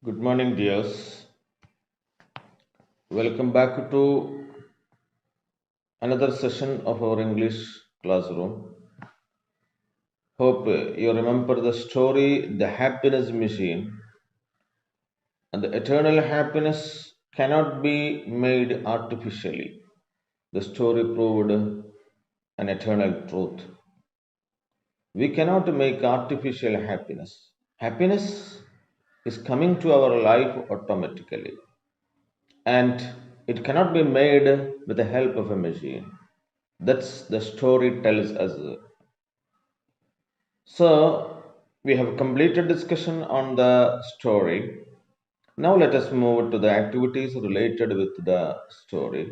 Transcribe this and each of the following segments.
Good morning, dears. Welcome back to another session of our English classroom. Hope you remember the story The Happiness Machine. And the eternal happiness cannot be made artificially. The story proved an eternal truth. We cannot make artificial happiness. Happiness is coming to our life automatically, and it cannot be made with the help of a machine. That's the story tells us. So we have completed discussion on the story. Now let us move to the activities related with the story.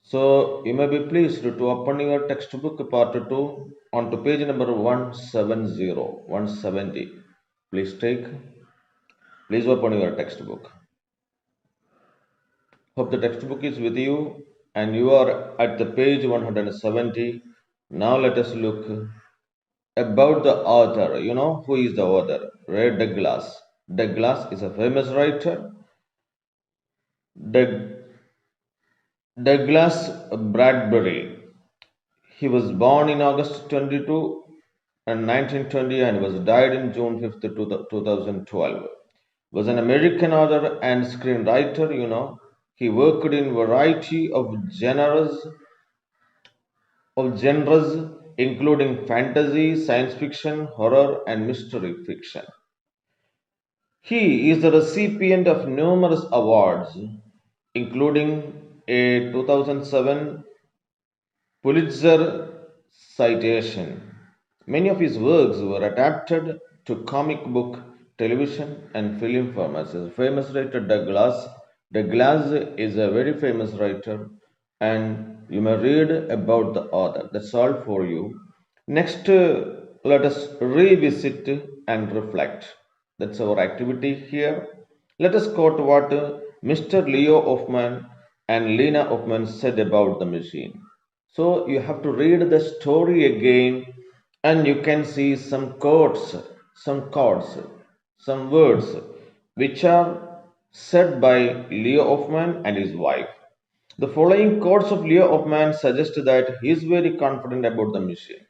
So you may be pleased to open your textbook part 2 on to page number 170, 170. Please open your textbook. Hope the textbook is with you and you are at the page 170. Now let us look about the author. You know who is the author? Ray Douglas. Douglas is a famous writer. Doug, Douglas Bradbury. He was born in August 22 and 1920 and was died in June 5th, 2012. Was an American author and screenwriter. He worked in variety of genres including fantasy, science fiction, horror, and mystery fiction. He is the recipient of numerous awards, including a 2007 Pulitzer citation. Many of his works were adapted to comic book, television, and film formats. His famous writer Douglas. Douglas is a very famous writer, and you may read about the author. That's all for you. Next, let us revisit and reflect. That's our activity here. Let us quote what Mr. Leo Hoffman and Lena Hoffman said about the machine. So you have to read the story again and you can see some quotes, some words which are said by Leo Hoffman and his wife. The following quotes of Leo Hoffman suggest that he is very confident about the machine.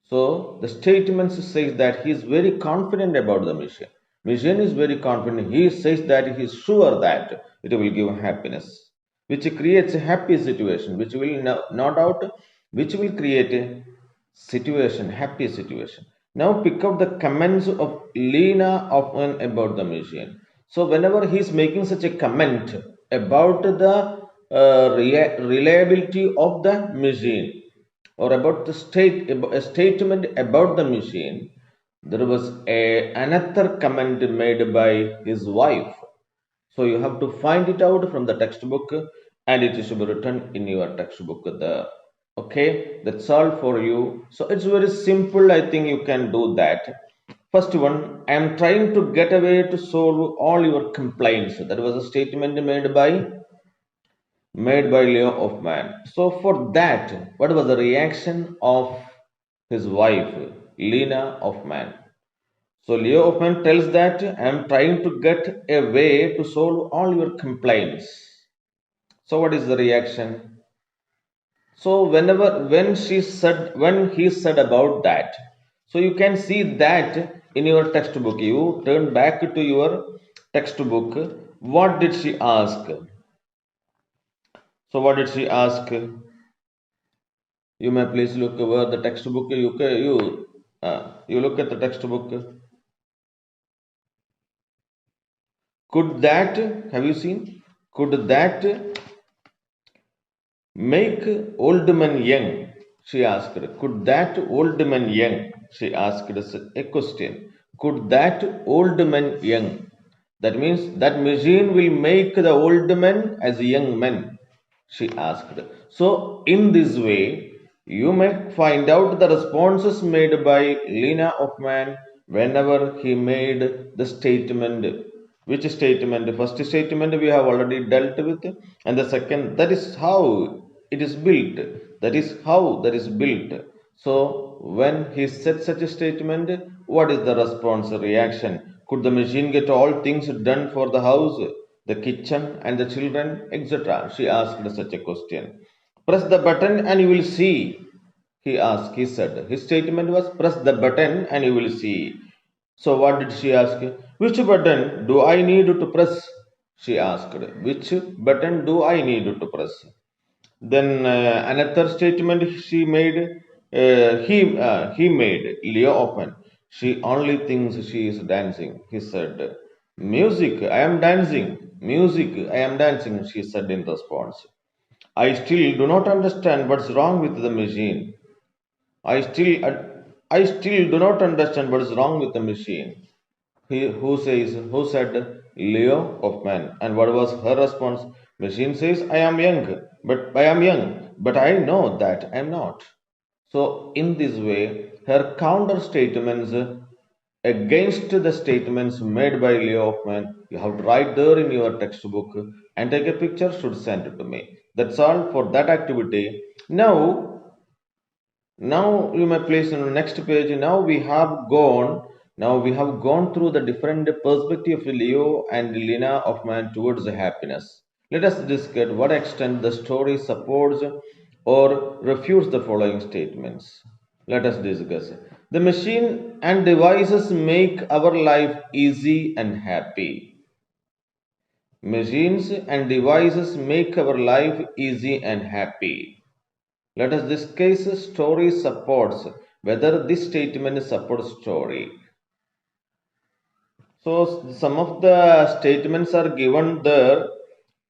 So the statement says that he is very confident about the mission. Mission is very confident. He says that he is sure that it will give happiness, which creates a happy situation, which will no doubt, which will create a situation, happy situation. Now pick up the comments of Lena often about the machine. So whenever he is making such a comment about the reliability of the machine, or about a statement about the machine, there was another comment made by his wife. So you have to find it out from the textbook and it should be written in your textbook. Okay, that's all for you. So it's very simple. I think you can do that. First one, I am trying to get away to solve all your complaints. That was a statement made by Leo Hoffman. So for that, what was the reaction of his wife, Lena Hoffman? So Leo Hoffman tells that I am trying to get a way to solve all your complaints. So what is the reaction? So when he said about that, so you can see that in your textbook. You turn back to your textbook. What did she ask? So what did she ask? You may please look over the textbook. You look at the textbook. Could that, have you seen? Could that make old men young? She asked. Could that old man young? She asked a question. Could that old man young? That means that machine will make the old men as young men. She asked. So in this way, you may find out the responses made by Lena Hoffman whenever he made the statement. Which statement? The first statement we have already dealt with, and the second, that is how it is built. That is how that is built. So when he said such a statement, what is the response reaction? Could the machine get all things done for the house, the kitchen, and the children, etc.? She asked such a question. Press the button and you will see, he asked, he said. His statement was, press the button and you will see. So what did she ask? Which button do I need to press? She asked. Which button do I need to press? Then another statement she made, he made Leo open. She only thinks she is dancing. He said, "Music, I am dancing. Music, I am dancing." She said in response. I still do not understand what's wrong with the machine. I still, I still do not understand what is wrong with the machine. Who said Leo of man? And what was her response? Machine says, I am young, but I know that I am not. So in this way, her counter statements against the statements made by Leo of man, you have to write there in your textbook and take a picture, should send it to me. That's all for that activity. Now you may place in the next page. Now we have gone through the different perspective of Leo and Lena of man towards the happiness. Let us discuss what extent the story supports or refutes the following statements. Let us discuss. The machine and devices make our life easy and happy. Machines and devices make our life easy and happy. Let us discuss story supports, whether this statement supports story. So some of the statements are given there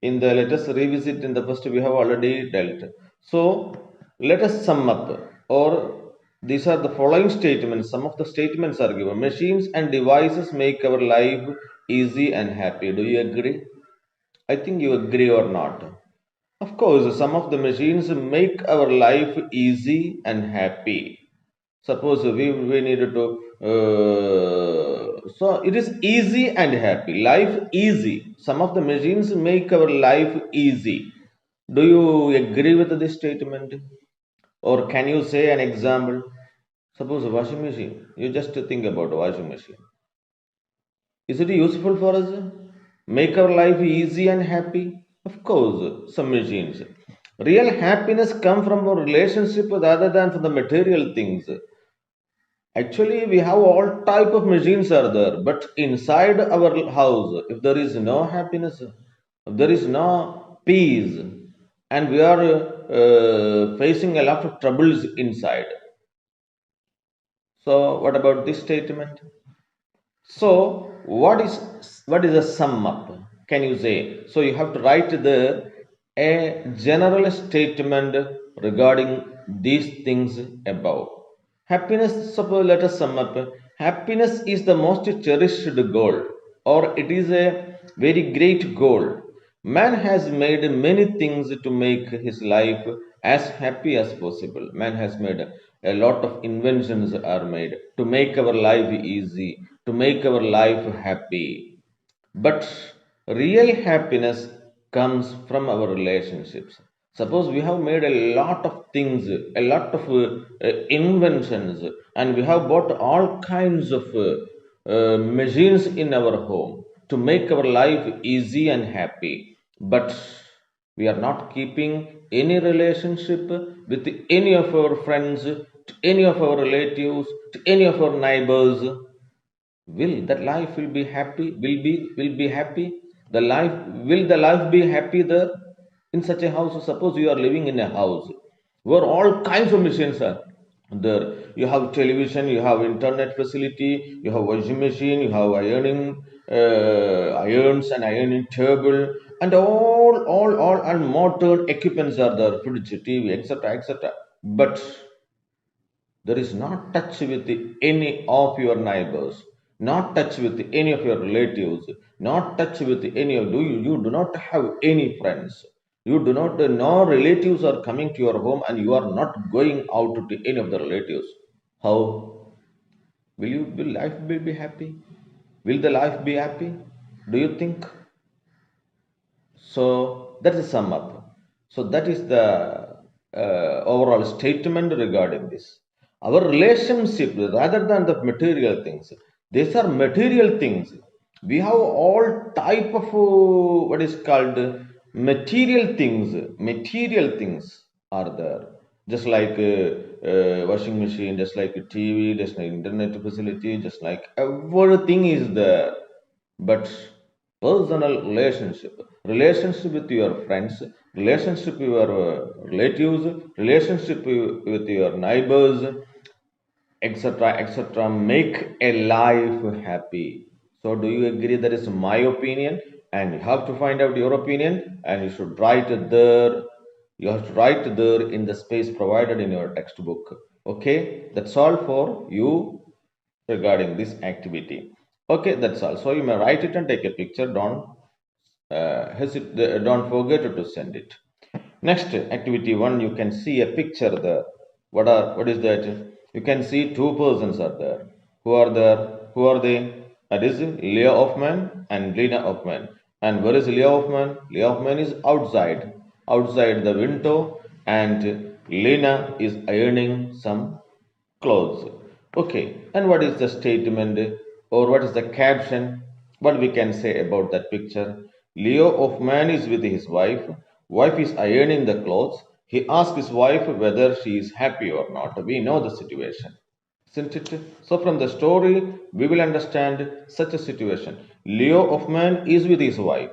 in the, let us revisit in the first we have already dealt. So let us sum up, or these are the following statements. Some of the statements are given. Machines and devices make our life easy and happy. Do you agree? I think you agree or not. Of course, some of the machines make our life easy and happy. Suppose we needed to, so it is easy and happy. Life easy. Some of the machines make our life easy. Do you agree with this statement? Or can you say an example? Suppose a washing machine. You just think about a washing machine. Is it useful for us? Make our life easy and happy? Of course, some machines. Real happiness comes from our relationship rather than from the material things. Actually, we have all type of machines are there, but inside our house, if there is no happiness, if there is no peace, and we are facing a lot of troubles inside. So, what about this statement? So, what is a sum up? Can you say? So you have to write there a general statement regarding these things above. Happiness, suppose let us sum up. Happiness is the most cherished goal, or it is a very great goal. Man has made many things to make his life as happy as possible. Man has made a lot of inventions are made to make our life easy, to make our life happy. But real happiness comes from our relationships. Suppose we have made a lot of things, a lot of inventions, and we have bought all kinds of machines in our home to make our life easy and happy. But we are not keeping any relationship with any of our friends, to any of our relatives, to any of our neighbors. Will that life will be happy? Will be happy? The life be happy there in such a house? Suppose you are living in a house where all kinds of machines are there. You have television, you have internet facility, you have washing machine, you have irons and ironing table, and all and modern equipments are there, fridge, TV, etc., etc. But there is not touch with any of your neighbors, not touch with any of your relatives, not touch with any of you do not have any friends. You do not, no relatives are coming to your home and you are not going out to any of the relatives. How will life be happy? Will the life be happy? Do you think? So that is sum up. So that is the overall statement regarding this. Our relationship, rather than the material things, These are material things. We have all type of what is called material things. Material things are there, just like washing machine, just like a TV, just like internet facility, just like everything is there. But personal relationship with your friends, relationship with your relatives, relationship with your neighbors, etc., etc., make a life happy. So do you agree? That is my opinion, and you have to find out your opinion, and you should write it there. You have to write there in the space provided in your textbook. Okay, that's all for you regarding this activity. Okay, that's all. So you may write it and take a picture. Don't forget to send it. Next, activity one, you can see a picture there. What is that? You can see two persons are there. Who are there? Who are they? That is Leah Hoffman and Lena Hoffman. And where is Leah Hoffman? Leah Hoffman is outside the window, and Lena is ironing some clothes. Okay, and what is the statement or what is the caption? What we can say about that picture? Leo of man is with his wife. Wife is ironing the clothes. He asks his wife whether she is happy or not. We know the situation, isn't it? So from the story, we will understand such a situation. Leo of man is with his wife.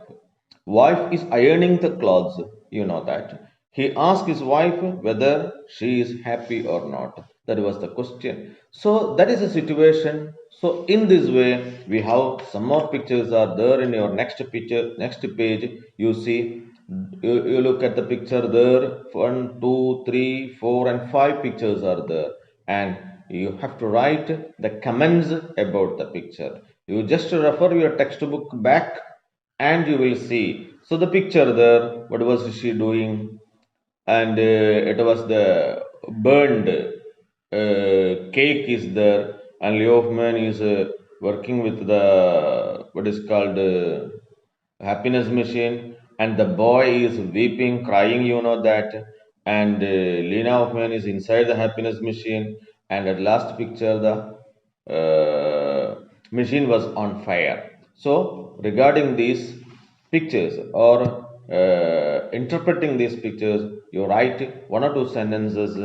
Wife is ironing the clothes, you know that. He asked his wife whether she is happy or not. That was the question. So that is the situation. So in this way, we have some more pictures are there in your next picture, next page. You see, you look at the picture there. One, two, three, four, and five pictures are there, and you have to write the comments about the picture. You just refer your textbook back and you will see. So the picture there, what was she doing? And it was the burned cake is there, and Leo Hoffman is working with the what is called happiness machine, and the boy is weeping, crying, you know that, and Lena Hoffman is inside the happiness machine, and at last picture the machine was on fire. So regarding these pictures or interpreting these pictures, you write one or two sentences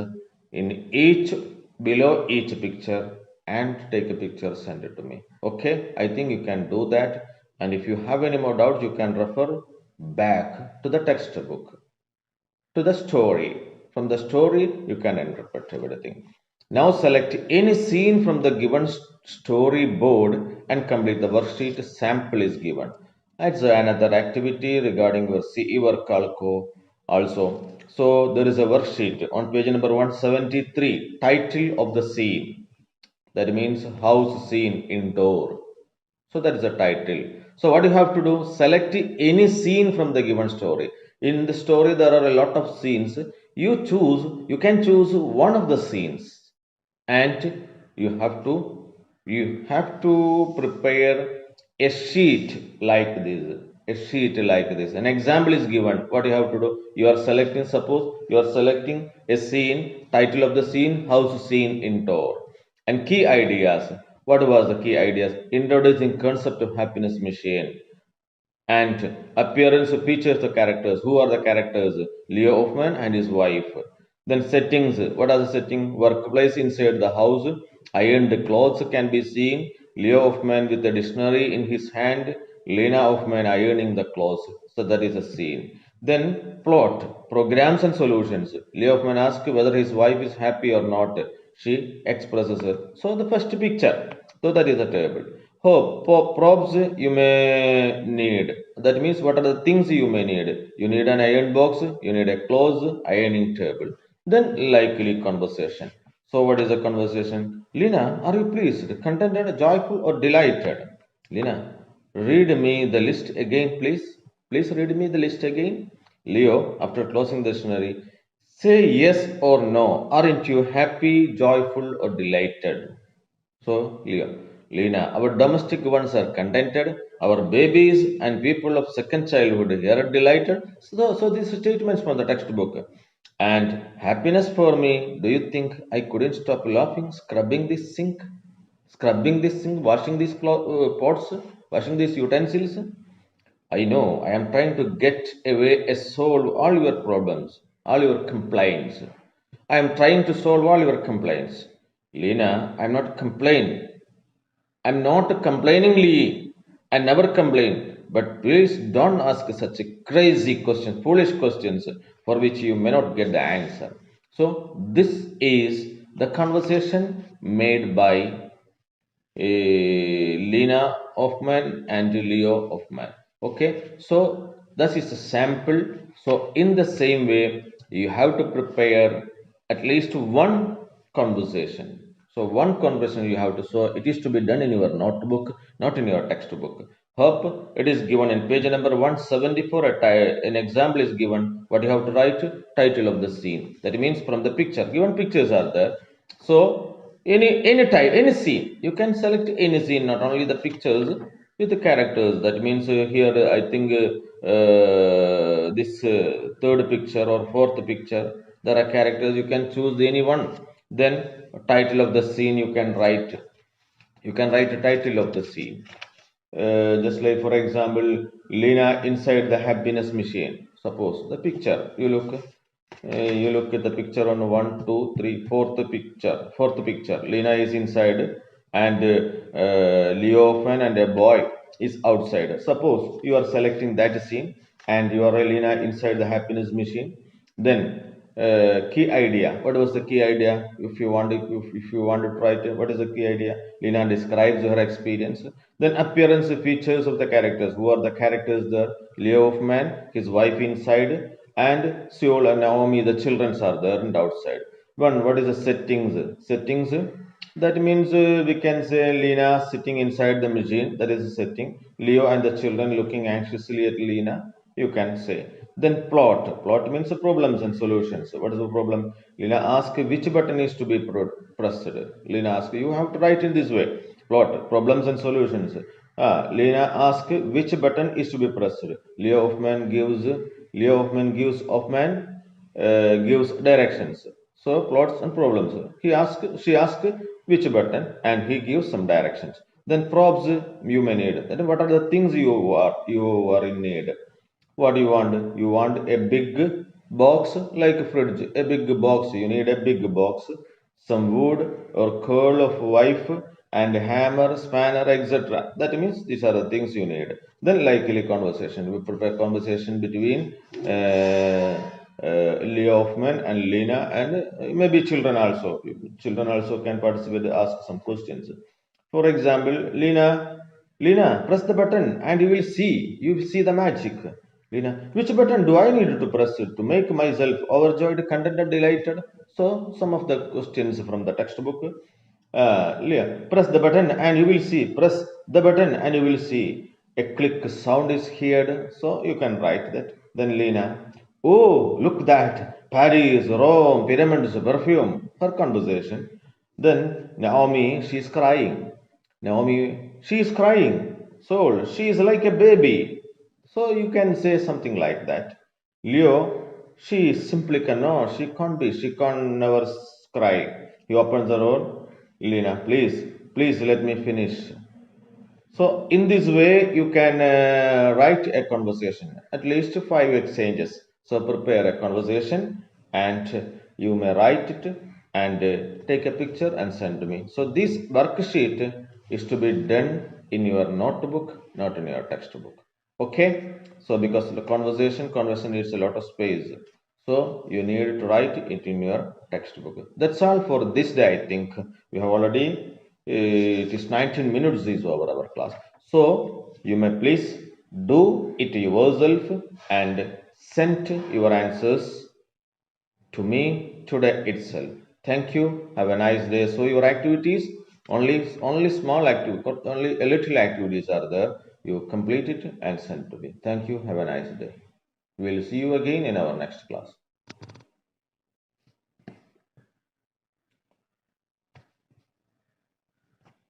in each below each picture and take a picture, send it to me. Okay, I think you can do that. And if you have any more doubts, you can refer back to the textbook, to the story. From the story, you can interpret everything. Now select any scene from the given storyboard and complete the worksheet. Sample is given. That's another activity regarding your CE work calco also. So there is a worksheet on page number 173, title of the scene. That means house scene indoor. So that is the title. So what you have to do, select any scene from the given story. In the story there are a lot of scenes. You can choose one of the scenes, and you have to prepare a sheet like this. A sheet like this. An example is given. What you have to do, you are selecting, suppose you are selecting a scene, title of the scene, house scene indoor, and key ideas. What was the key ideas? Introducing concept of happiness machine, and appearance features the characters. Who are the characters? Leo Hoffman and his wife. Then settings. What are the settings? Workplace inside the house. Ironed clothes can be seen. Leo Hoffman with the dictionary in his hand. Lena Hoffman ironing the clothes. So that is a scene. Then plot. Programs and solutions. Leo Hoffman asks whether his wife is happy or not. She expresses it. So the first picture. So that is the table. Oh, props you may need. That means what are the things you may need? You need an iron box, you need a clothes, ironing table. Then likely conversation. So what is the conversation? Lina, are you pleased, contented, joyful, or delighted? Lina, read me the list again, please. Please read me the list again. Leo, after closing the dictionary, say yes or no. Aren't you happy, joyful, or delighted? So, Lena, our domestic ones are contented, our babies and people of second childhood here are delighted. So these statements from the textbook. And happiness for me, do you think I couldn't stop laughing, scrubbing this sink? Scrubbing this thing, washing these pots, washing these utensils. I know I am trying to get away and solve all your problems, all your complaints. I am trying to solve all your complaints. Lena, I am not complaining. I'm not complainingly. I never complain. But please don't ask such a crazy question, foolish questions for which you may not get the answer. So this is the conversation made by Lena Hoffman and Leo Hoffman. Okay, so this is a sample. So in the same way, you have to prepare at least one conversation. So one conversation you have to. So it is to be done in your notebook, not in your textbook. Hope it is given in page number 174. An example is given. What you have to write: title of the scene. That means from the picture. Given pictures are there. So any type, any scene, you can select any scene, not only the pictures with the characters. That means here I think this third picture or fourth picture, there are characters, you can choose any one. Then title of the scene you can write. You can write a title of the scene. Just like for example, Lena inside the happiness machine. Suppose the picture you look at the picture on one, two, three, fourth picture. Fourth picture. Lena is inside, and Leo fan and a boy is outside. Suppose you are selecting that scene, and you are Lena inside the happiness machine. Then key idea. What was the key idea? If you want to write, what is the key idea? Lena describes her experience. Then appearance features of the characters. Who are the characters there? Leo Hoffman, his wife inside, and Seoul and Naomi, the children are there and outside. One, what is the settings? Settings, that means we can say Lena sitting inside the machine, that is the setting. Leo and the children looking anxiously at Lena, you can say. Then plot. Plot means problems and solutions. What is the problem? Lena asks which button is to be pressed. Lena asks, you have to write in this way. Plot, problems and solutions. Lena asks which button is to be pressed. Leo Hoffman gives directions. So plots and problems. She asks which button, and he gives some directions. Then probes you may need. Then what are the things you are in need? What do you want? You want a big box like a fridge, a big box. You need a big box, some wood or curl of wife, and hammer, spanner, etc. That means these are the things you need. Then likely conversation. We prepare conversation between Leo Hoffman and Lena, and maybe children also. Children also can participate, ask some questions. For example, Lena, press the button and you will see the magic. Lena, which button do I need to press to make myself overjoyed, contented, delighted? So, some of the questions from the textbook. Lena, press the button and you will see. Press the button and you will see. A click sound is heard. So, you can write that. Then Lena, oh, look that. Paris, Rome, pyramids, perfume. Her conversation. Then Naomi, she's crying. Naomi, she is crying. Soul, she is like a baby. So you can say something like that. Leo, she simply cannot. She can't be. She can't never cry. He opens the door. Lena, please let me finish. So in this way, you can write a conversation, at least 5 exchanges. So prepare a conversation, and you may write it and take a picture and send to me. So this worksheet is to be done in your notebook, not in your textbook. Okay. So because the conversation needs a lot of space. So you need to write it in your textbook. That's all for this day. I think we have already it is 19 minutes is over our class. So you may please do it yourself and send your answers to me today itself. Thank you. Have a nice day. So your activities, only small activities, only a little activities are there. You complete it and send to me. Thank you. Have a nice day. We'll see you again in our next class.